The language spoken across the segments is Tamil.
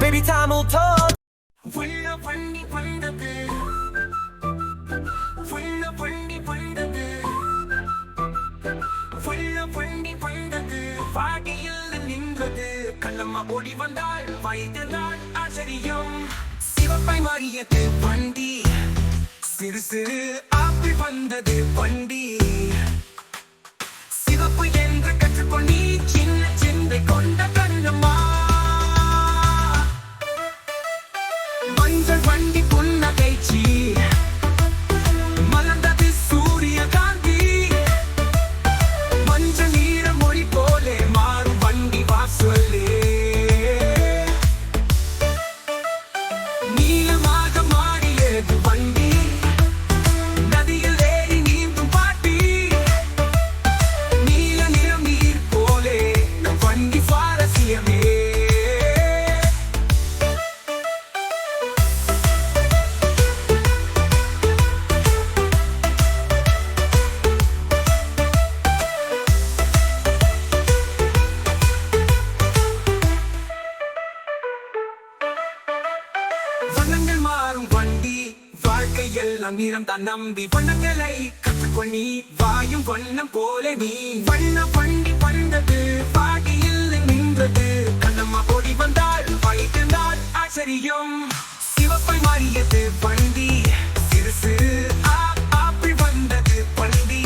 Baby Tamil talk. உள்ள பண்ணி வந்தது உள்ள பண்ணி வந்தது உள்ள பண்ணி வந்தது பாடியில் நின்றது கள்ளம்மா ஓடி வந்தாள் வயது நாள் ஆச்சரியம் சிவப்பை மாறியது வண்டி சிறு சிறு ஆப்பி வந்தது வண்டி சிவப்பு என்று கற்றுக்கொண்டி சின்ன சிந்தை கொண்ட கண்ணம்மா மஞ்சள் வண்டி புன்னகைச்சி மலர்ந்தது சூரியகாந்தி மஞ்சள் நீர மொழி போலே மாறும் வண்டி வாசலே நீளமாக மாறியது வண்டி நதியில் ஏறி நீந்தும் பாட்டி நீல நிறம் நீர் போலே நம் வண்டி சுவாரஸ்யமே வண்ணங்கள் மாறும் வண்டி வாழ்க்கையெல்லாம் நிறம் தான் நம்பி வண்ணங்களை கற்றுக்கொள்ளி வாயும் வண்ணம் போல நீ வண்ண வண்டி வந்தது பாடியில் நின்றது கண்ணம்மா ஓடி வந்தாள் வயிற்று நாள் ஆச்சரியம் சிவப்பை மாறியது வண்டி சிறு சிறு ஆப்பி வந்தது வண்டி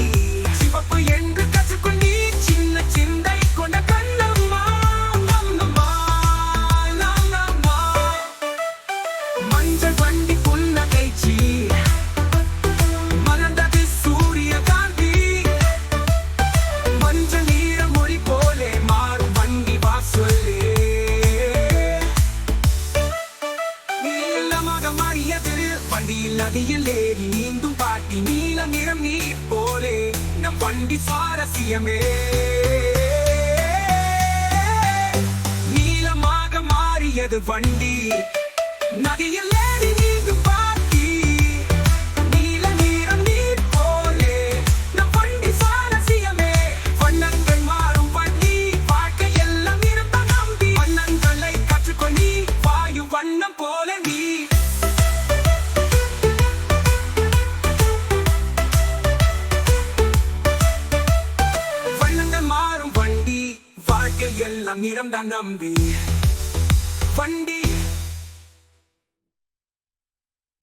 சிவப்பு என்று கற்றுக்கொள்ளி சின்ன சிந்தை கொண்ட கண்ணம்மா நம்மம்மா நம்மம்மா மஞ்சள் வண்டி புன்னகைச்சி மலர்ந்தது சூரியகாந்தி மஞ்சள் நீர மொழி போலே மாறும் வண்டி வாசலே நீளமாக மாறியது வண்டியில் நதியில் ஏறி நீந்தும் பாட்டி நீல நிறம் நீர் போலே நம் வண்டி சுவாரஸ்யமே நீளமாக மாறியது வண்டி நதியில் ஏறி நீந்தும் பாட்டி நீல நிறம் நீர் போலே நம் வண்டி சுவாரஸ்யமே வண்ணங்கள் மாறும் வண்டி வாழ்க்கையெல்லாம் நிறம் தான் நம்பி வண்ணங்களை கற்றுக்கொள்ளி வாயு வண்ணம் போல நீ வண்ணங்கள் மாறும் வண்டி வாழ்க்கையெல்லாம் நிறம் தான் நம்பி வண்டி